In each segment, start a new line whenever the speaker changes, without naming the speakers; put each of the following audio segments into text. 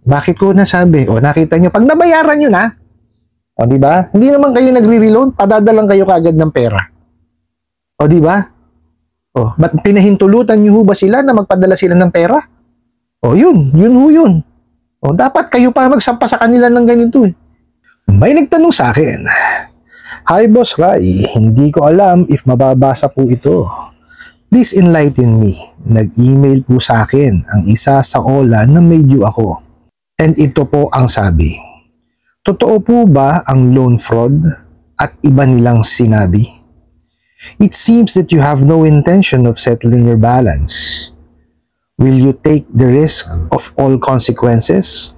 Bakit ko nasabi? O, nakita nyo, pag nabayaran nyo na, o, di ba? Hindi naman kayo nagre-reloan, padadalang kayo kagad ng pera. O, di ba? O, ba't pinahintulutan nyo ba sila na magpadala sila ng pera? O, yun ho yun. O, dapat kayo pa magsampa sa kanila ng ganito eh. May nagtanong sa akin, "Hi Boss Rai, hindi ko alam if mababasa po ito. Please enlighten me." Nag-email po sa akin ang isa sa OLA na may due ako. And ito po ang sabi, "Totoo po ba ang loan fraud at iba nilang sinabi? It seems that you have no intention of settling your balance. Will you take the risk of all consequences?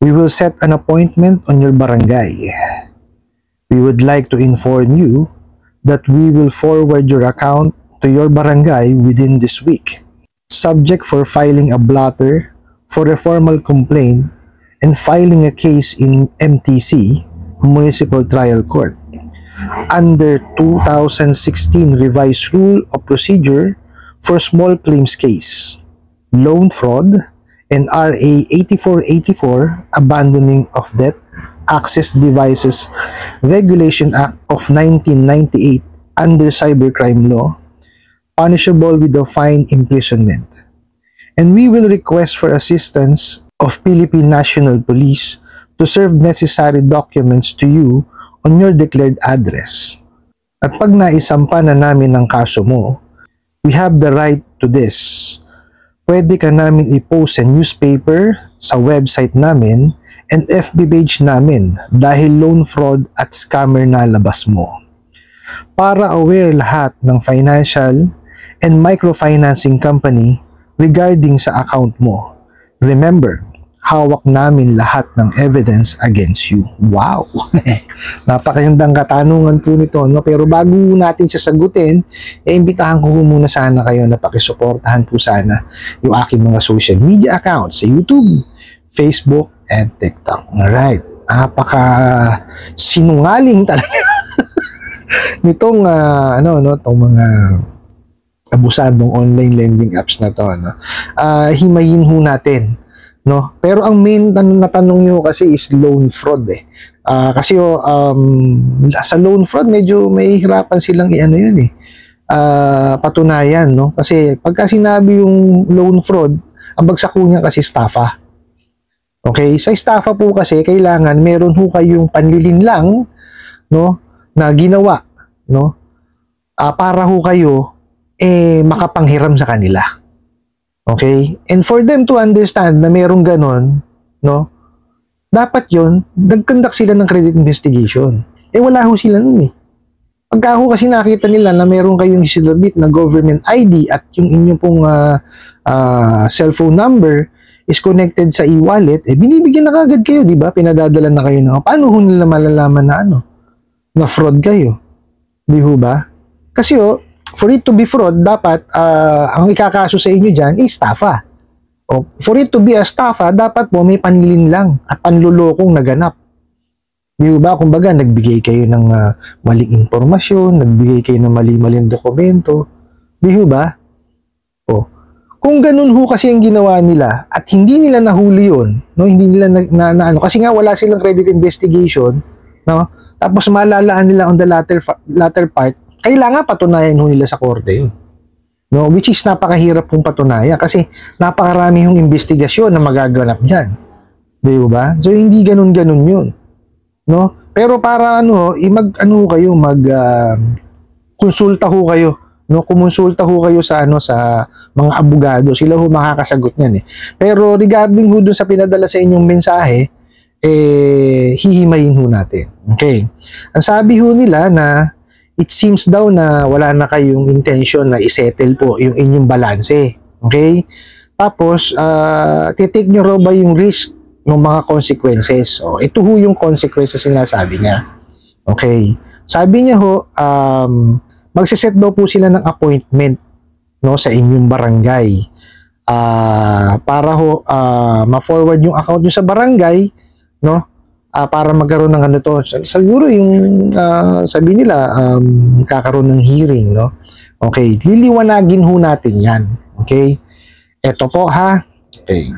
We will set an appointment on your barangay. We would like to inform you that we will forward your account to your barangay within this week, subject for filing a blotter for a formal complaint and filing a case in MTC, Municipal Trial Court, under 2016 Revised Rule of Procedure for Small Claims Case, Loan Fraud, and RA 8484, Abandoning of Debt, Access Devices Regulation Act of 1998 under Cybercrime Law, punishable with a fine, imprisonment. And we will request for assistance of Philippine National Police to serve necessary documents to you on your declared address. At pag naisampa na namin ang kaso mo, we have the right to this. Pwede ka namin i-post sa newspaper, sa website namin, and FB page namin dahil loan fraud at scammer na labas mo. Para aware lahat ng financial and microfinancing company regarding sa account mo. Remember, hawak namin lahat ng evidence against you." Wow! Napakagandang katanungan po nito, no? Pero bago natin siya sagutin, imbitahan ko muna sana kayo na pakisuportahan po sana yung aking mga social media accounts sa YouTube, Facebook, and TikTok. Alright. Napaka sinungaling talaga nitong itong mga abusadong online lending apps na to, no? Himayin ho natin, no? Pero ang main na tanong nyo kasi is loan fraud eh. Kasi sa loan fraud medyo may hirapan silang yun eh. Patunayan, no? Kasi pagka sinabi yung loan fraud, ang bagsak niya kasi estafa. Okay? Sa estafa po kasi kailangan meron ho kayong panlilinlang, no, na ginawa, no? Para ho kayo makapanghiram sa kanila. Okay? And for them to understand na merong ganon, no, dapat yon nag-conduct sila ng credit investigation. Wala ho sila nun eh. Pagka ho kasi nakita nila na meron kayong isinabit na government ID at yung inyong pong cellphone number is connected sa e-wallet, binibigyan na kagad kayo, di ba? Pinadadala na kayo na, paano ho nila malalaman na na fraud kayo? Di ho ba? Kasi for it to be fraud, dapat ang ikakaso sa inyo dyan is estafa. For it to be a estafa, dapat po may panlilinlang at panlulokong naganap. Di ba? Kumbaga, nagbigay kayo ng maling impormasyon, nagbigay kayo ng mali-maling dokumento. Di ba? Kung ganun ho kasi ang ginawa nila at hindi nila nahuli yun, no? Hindi nila kasi nga wala silang credit investigation, no? Tapos malalaan nila on the latter part, kailangan patunayan ho nila sa korte yun. No, which is napakahirap pong patunayan kasi napakarami yung investigasyon na magaganap diyan. 'Di ba? So hindi ganun-ganun 'yun. No? Pero para konsulta ho kayo, no? Kumonsulta ho kayo sa sa mga abogado, sila ho makakasagot niyan eh. Pero regarding ho dun sa pinadala sa inyong mensahe, hihimayin ho natin. Okay. Ang sabi ho nila na it seems daw na wala na kayong intention na isettle po yung inyong balanse. Okay? Tapos, titake nyo raw ba yung risk ng mga consequences? Ito ho yung consequences na sabi niya. Okay? Sabi niya ho, magsiset daw po sila ng appointment, no, sa inyong barangay. Para ho, ma-forward yung account nyo sa barangay, no? Para magkaroon ng siguro yung sabi nila kakaroon ng hearing, no? Okay, liliwanagin ho natin yan. Okay, eto po ha. Okay,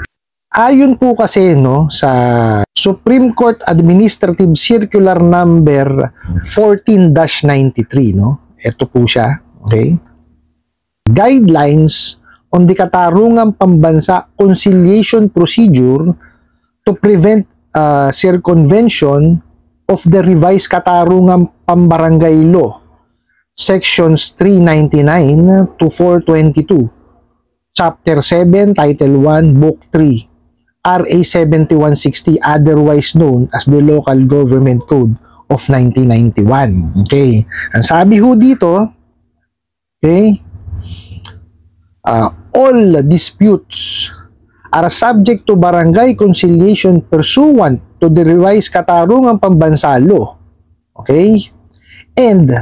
Ayon po kasi no sa Supreme Court Administrative Circular number 14-93 no. Ito po siya, okay? Guidelines on the Katarungang Pambansa Conciliation Procedure to prevent circumvention of the revised Katarungang Pambarangay Law, sections 399 to 422, chapter 7, title 1, book 3, RA 7160, otherwise known as the Local Government Code of 1991. Okay. Ang sabi ho dito, okay, all disputes are subject to barangay conciliation pursuant to the revised Katarungang Pambansa Law. Okay? And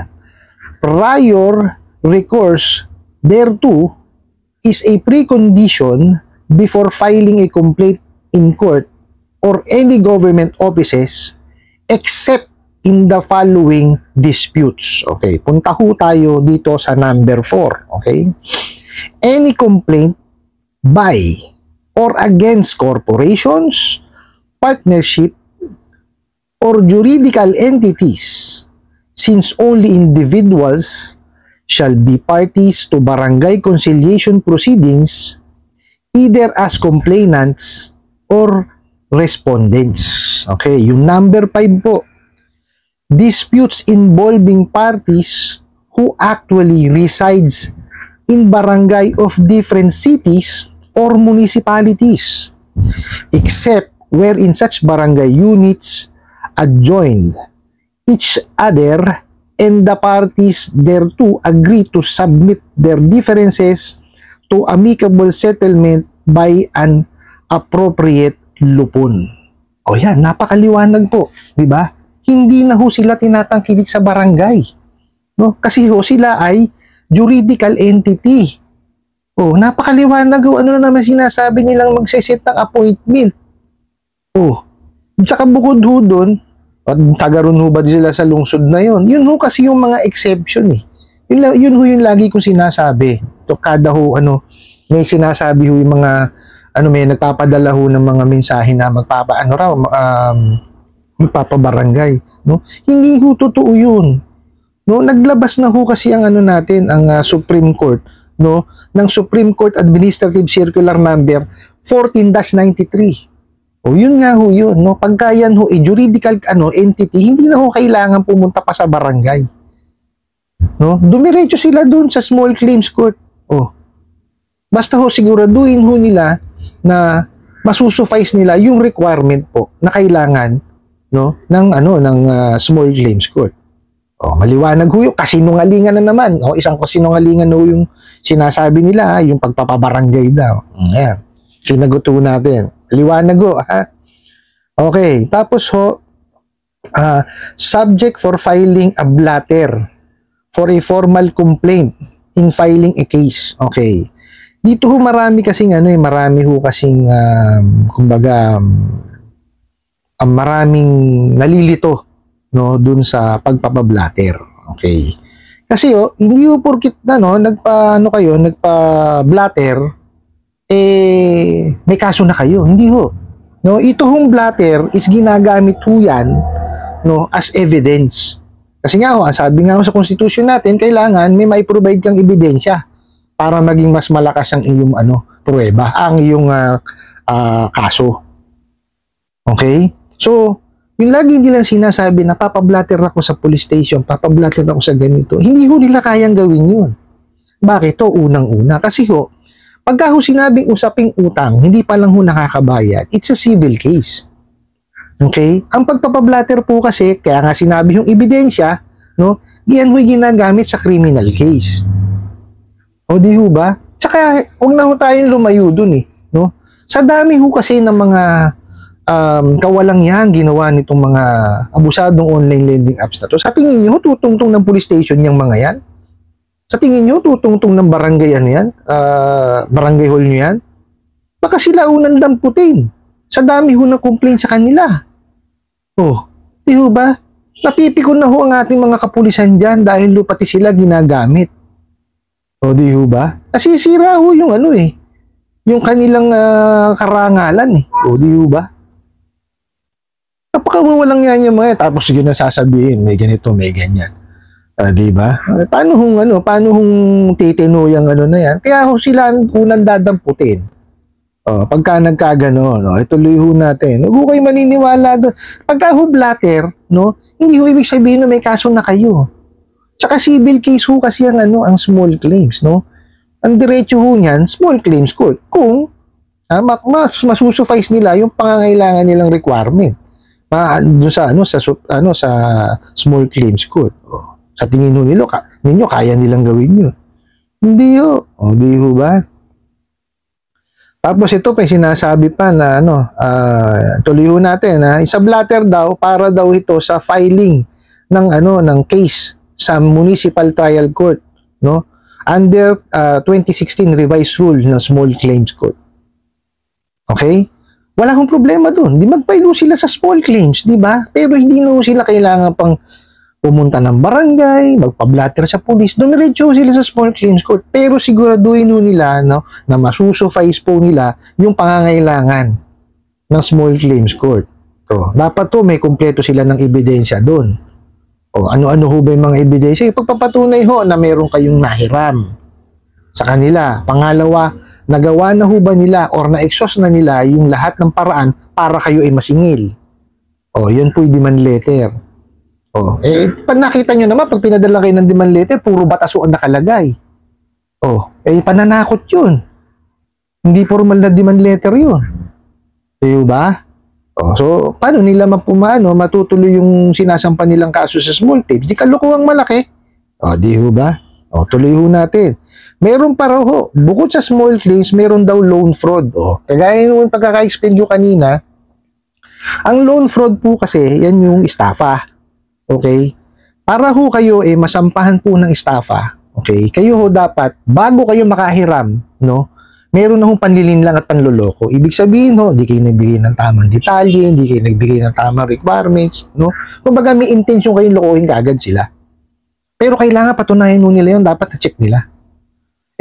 prior recourse thereto is a precondition before filing a complaint in court or any government offices except in the following disputes. Okay, punta ho tayo dito sa number 4. Okay? Any complaint by or against corporations, partnership, or juridical entities, since only individuals shall be parties to barangay conciliation proceedings either as complainants or respondents. Okay, yung number 5 po. Disputes involving parties who actually resides in barangay of different cities or municipalities, except wherein such barangay units adjoin each other and the parties thereto agree to submit their differences to amicable settlement by an appropriate lupon. O yan, napakaliwanag po, di ba? Hindi na ho sila tinatangkilik sa barangay. No? Kasi ho sila ay juridical entity. O, napakaliwanag ho, ano na naman sinasabi nilang magsiset ng appointment. O, tsaka bukod ho doon, at taga-ron ho ba sila sa lungsod na yon? Yun ho kasi yung mga exception eh. Yun ho yung lagi kong sinasabi. So, kada ho, may sinasabi ho yung mga, may nagpapadala ho ng mga mensahe na magpapabarangay. No? Hindi ho totoo yun. No? Naglabas na ho kasi ang natin, ang Supreme Court, no? Ng Supreme Court Administrative Circular number 14-93. O yun nga ho yun, no? Pagka yan ho, juridical entity, hindi na ho kailangan pumunta pa sa barangay. No? Dumiretso sila dun sa small claims court. O, basta ho siguraduhin ho nila na masusuffice nila yung requirement po na kailangan, no, ng small claims court. O, maliwanag ho yung kasinungalingan na naman. O, isang kasinungalingan ho yung sinasabi nila, yung pagpapabarangay daw. Ayan. Sinagot ho natin. Liwanag ho, ha? Okay. Tapos ho, subject for filing a blatter for a formal complaint in filing a case. Okay. Dito ho marami kasing maraming nalilito, no, dun sa pagpapablatter. Okay. Kasi hindi ho porkit nagpa-blatter, may kaso na kayo. Hindi ho. No, ito hong blatter is ginagamit ho yan, no, as evidence. Kasi nga ho, ang sabi nga ho sa konstitusyon natin, kailangan may mai-provide kang ebidensya para maging mas malakas ang iyong pruweba, ang iyong kaso. Okay? So, yung lagi nilang sinasabi na papablatter ako sa police station, papablatter ako sa ganito, hindi ho nila kayang gawin yun. Bakit to? Unang-una. Kasi ho, pagka ho sinabing usaping utang, hindi pa lang ho nakakabayad, it's a civil case. Okay? Ang pagpapablatter po kasi, kaya nga sinabi yung ebidensya, no, yan ho'y ginagamit sa criminal case. O di ho ba? Tsaka, huwag na ho tayong lumayo dun eh. No? Sa dami ho kasi ng mga kawalang yan ginawa nitong mga abusadong online lending apps na to. Sa tingin nyo, tutungtong ng police station yung mga yan? Sa tingin nyo, tutungtong ng barangay barangay hall nyo yan? Baka sila unang damputin. Sa dami ho ng complaint sa kanila. Oh, di ho ba? Napipikon na ho ang ating mga kapulisan dyan dahil pati sila ginagamit. O di ho ba? Nasisira ho yung yung kanilang karangalan eh. O di ba? Napakawalang yan yung mga tapos sige na sasabihin, may ganito, may ganyan. Di ba? Paano hong titino yung ano na yan? Kaya ho sila ang unang dadamputin. Pagka nagkagano, ituloy ho natin. Huwag kayo maniniwala doon. Pagka ho blatter, no, hindi ho ibig sabihin na may kaso na kayo. Tsaka civil case ho kasi ang small claims, no? Ang diretso ho niyan, small claims court. Kung masusuffice nila yung pangangailangan nilang requirement. Doon sa small claims court. Sa tingin ninyo kaya nilang gawin yun. Hindi ho. Di ho ba? Tapos ito pa sinasabi pa na tuloy ho natin isa blatter daw para daw ito sa filing ng case sa Municipal Trial Court, no? Under 2016 revised rule ng Small Claims Court. Okay? Wala akong problema doon. Di mag-file sila sa small claims, di ba? Pero hindi na sila kailangan pang pumunta ng barangay, magpa-blatter sa police. Dumiretso sila sa small claims court. Pero siguraduhin nila na masusuffice po nila yung pangangailangan ng small claims court. Dapat may kumpleto sila ng ebidensya doon. Ano-ano ho ba yung mga ebidensya? Ipagpapatunay ho na meron kayong nahiram sa kanila. Pangalawa, nagawa na ho ba nila or na-exhaust na nila yung lahat ng paraan para kayo ay masingil? Yun po yung demand letter. Pag nakita nyo naman, pag pinadala kayo ng demand letter, puro batas ang nakalagay. Pananakot yun. Hindi formal na demand letter yun. Diba? So, paano nila matutuloy yung sinasampa nilang kaso sa small claims? Di kalukuhang malaki. Di ba? Tuloy ho natin. Meron pa raw ho, bukod sa small claims, meron daw loan fraud. Kagaya nung pagkaka-explain ko kanina, ang loan fraud po kasi, yan yung estafa. Okay? Para ho kayo masampahan po ng estafa, okay? Kayo ho dapat, bago kayo makahiram, no? Meron na hong panlilinlang at panloloko. Ibig sabihin ho, di kayo nagbigay ng tamang detalye, di kayo nagbigay ng tamang requirements, no? Kumbaga may intention kayong lokohin kaagad sila. Pero kailangan patunayan nila yun, dapat na-check nila.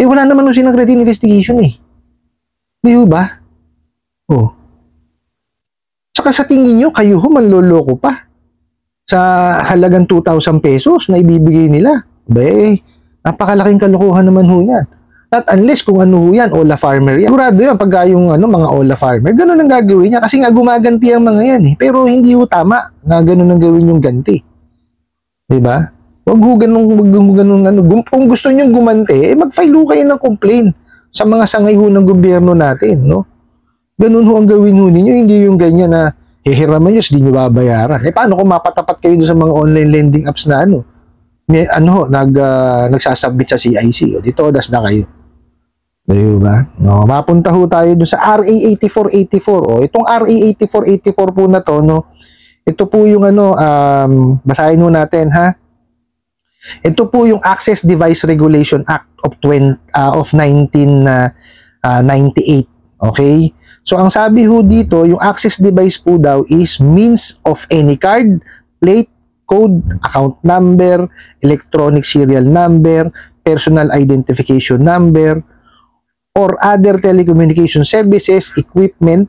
Wala naman nung silang credit investigation Di ba? Saka sa tingin nyo, kayo ho manloloko pa sa halagang 2,000 pesos na ibibigay nila. Napakalaking kalokohan naman ho yan. At unless kung ano ho yan, Ola Farmer yan. Sigurado yan, pagka yung mga Ola Farmer, ganun ang gagawin niya. Kasi nga gumaganti ang mga yan Pero hindi ho tama na ganun ang gawin yung ganti. Diba? Wag ho ganun. Kung gusto niyong gumanti, mag-file ho kayo ng complaint sa mga sangay ho ng gobyerno natin, no? Ganun ho ang gawin ho ninyo, hindi yung ganyan na hihiraman nyo, hindi nyo babayaran. Paano kung mapatapat kayo sa mga online lending apps na nagsasubmit sa CIC? Dito, das na kayo. Diba? Mapunta ho tayo dun sa RA 8484. Itong RA 8484 po na to, ito po yung basahin ho natin, ha? Ito po yung Access Device Regulation Act of 1998. Okay? So, ang sabi ho dito, yung access device po daw is means of any card, plate, code, account number, electronic serial number, personal identification number, or other telecommunication services, equipment,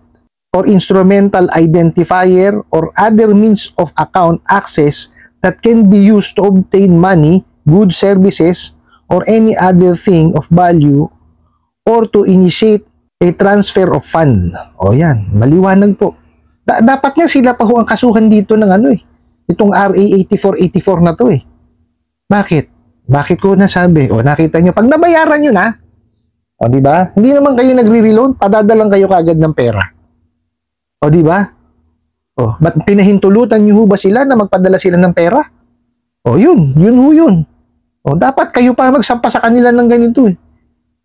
or instrumental identifier, or other means of account access that can be used to obtain money, goods, services, or any other thing of value, or to initiate a transfer of fund. Yan, maliwanag po. Dapat nga sila pa ho ang kasuhan dito ng itong RA 8484 na to Bakit? Bakit ko nasabi? Nakita nyo, pag nabayaran nyo na, di ba? Hindi naman kayo nagre-reloan, padadalang kayo kagad ng pera. Di ba? Ba't pinahintulutan nyo ba sila na magpadala sila ng pera? Yun yun. Dapat kayo pa magsampa sa kanila ng ganito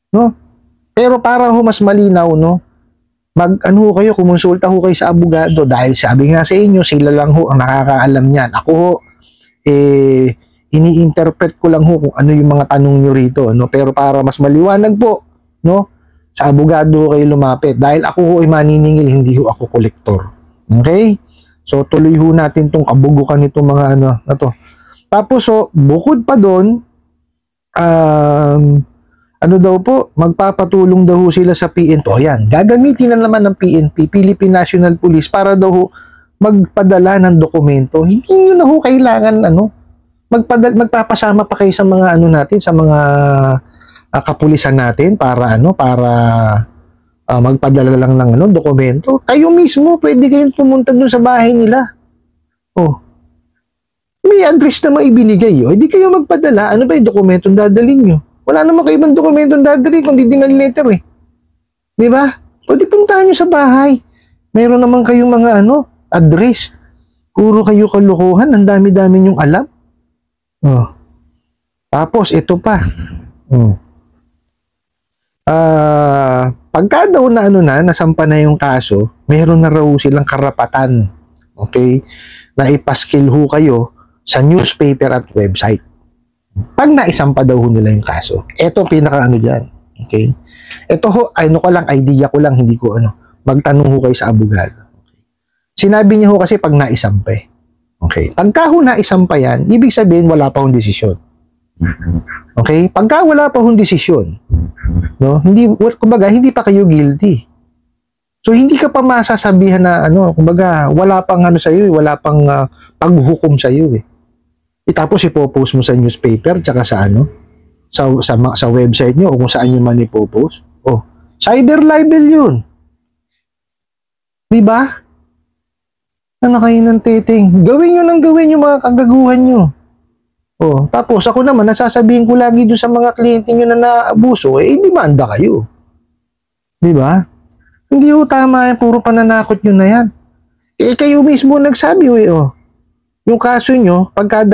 No? Pero para ho mas malinaw, kayo, kumonsulta ho kayo sa abogado dahil sabi nga sa inyo, sila lang ho ang nakakaalam niyan. Ako ho, ini-interpret ko lang ho kung ano yung mga tanong nyo rito, Pero para mas maliwanag po, sa abogado ho kayo lumapit dahil ako ho ay maniningil, hindi ho ako kolektor. Okay? So, tuloy ho natin tong kabugukan nitong mga na to. Tapos, bukod pa doon, Ano daw po, magpapatulong daw ho sila sa PNP. O yan, gagamitin na naman ng PNP, Philippine National Police, para daw ho magpadala ng dokumento. Hindi nyo na ho kailangan, magpapasama pa kayo sa mga natin, sa mga kapulisan natin para magpadala lang ng dokumento. Kayo mismo, pwede kayong pumunta dun sa bahay nila. Oh, may address na maibinigay. O, hindi kayo magpadala. Ano ba yung dokumentong dadalhin nyo? Wala naman kayo ibang dokumentong dadalhin kung di demand letter eh. Di ba? Pwede puntahan nyo sa bahay. Meron naman kayong mga address. Puro kayo kalokohan. Ang dami-dami nyong alam. Oh. Tapos, ito pa. Pagka daw na nasampa na yung kaso, meron na raw silang karapatan. Okay? Na ipaskil ho kayo sa newspaper at website. Pag naisampa daw ho nila yung kaso. Ito pinaka dyan. Okay? Ito ho, idea ko lang, hindi ko magtanong ho kayo sa abogado. Okay. Sinabi niya ho kasi pag naisampa eh. Okay? Pagka ho naisampa yan, ibig sabihin wala pa hong desisyon. Okay? Pagka wala pa hong desisyon, kumbaga, hindi pa kayo guilty. So, hindi ka pa masasabihan na, kumbaga, wala pang sa'yo, wala pang paghukom sa'yo eh. Tapos ipopost mo sa newspaper tsaka sa sa website nyo o kung saan nyo man ipopost. Oh, cyber libel yun. Diba? Kayo ng titing. Gawin yung mga kagaguhan nyo. Oh, tapos ako naman, nasasabihin ko lagi doon sa mga kliyente nyo na naabuso, demanda kayo. Diba? Hindi ho tama yan, puro pananakot nyo na yan. Kayo mismo nagsabi, yung kaso nyo, pagka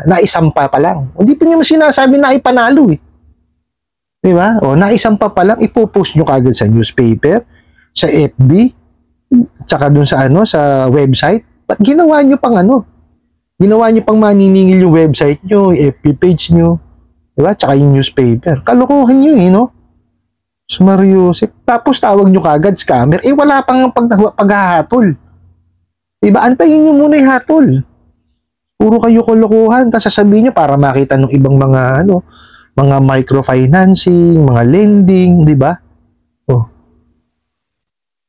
naisampa pa lang. Hindi pa nyo sinasabi na ipanalo eh. Diba? O, naisampa pa lang, ipopost nyo kagad sa newspaper, sa FB, tsaka dun sa sa website. Ba't ginawa nyo pang Ginawa nyo pang maniningil yung website nyo, yung FB page nyo, diba? Tsaka yung newspaper. Kalokohan nyo Mariusip. Tapos tawag nyo kagad scammer. Wala pang paghahatol. Diba? Antayin nyo muna yung hatol. Puro kayo kalokohan. Tapos sasabihin nyo para makita ng ibang mga mga microfinancing, mga lending, diba? Oh.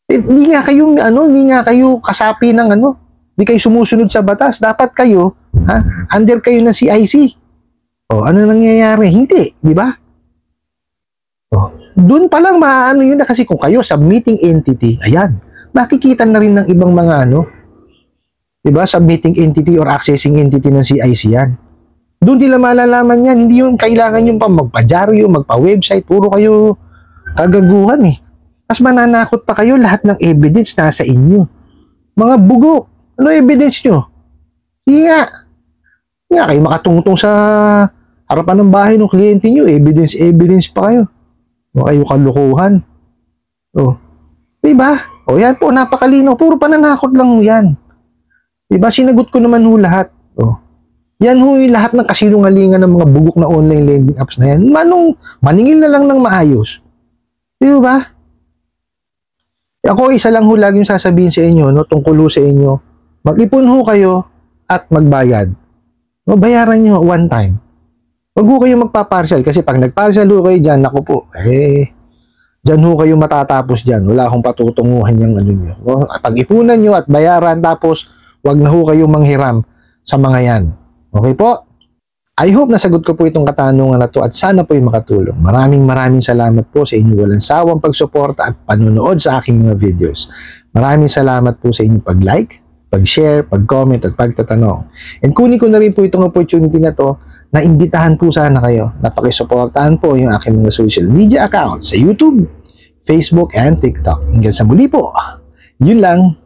Hindi nga kayo kasapi ng Hindi kayo sumusunod sa batas. Dapat kayo, under kayo ng CIC. Oh, ano nangyayari? Hindi, di ba? Oh, doon pa lang yun na kasi kung kayo submitting entity, ayan, makikita na rin ng ibang mga di ba? Submitting entity or accessing entity ng CIC yan. Doon nila malalaman yan. Hindi yung kailangan yung magpa-dyaryo, magpa-website, puro kayo kagaguhan eh. Tapos mananakot pa kayo, lahat ng evidence nasa inyo. Mga bugo. Ano evidence nyo? Hindi nga kayo makatungtong sa harapan ng bahay ng kliyente nyo. Evidence pa kayo. Kayo kalukuhan. O. Diba? O yan po, napakalino. Puro pananakot lang yan. Diba? Sinagot ko naman ho lahat. O. Yan ho yung lahat ng kasinungalingan ng mga bugok na online lending apps na yan. Maningil na lang ng maayos. Diba? Ako, isa lang ho laging sasabihin sa inyo, tungkol ho sa inyo, mag-ipon ho kayo at magbayad. Bayaran nyo one time. Huwag ho kayo magpa-partial kasi pag nag-partial ho kayo dyan, naku po, dyan ho kayo matatapos dyan. Wala akong patutunguhan yung nyo. Pag-ipunan nyo at bayaran tapos huwag na ho kayo manghiram sa mga yan. Okay po? I hope nasagot ko po itong katanungan na to at sana po yung makatulong. Maraming salamat po sa inyong walang sawang pagsuporta at panonood sa aking mga videos. Maraming salamat po sa inyong pag-like, pag-share, pag-comment at pagtatanong. And kunin ko na rin po itong opportunity na to na imbitahan po sana kayo na pakisuportahan po yung aking mga social media accounts sa YouTube, Facebook, and TikTok. Hanggang sa muli po. Yun lang.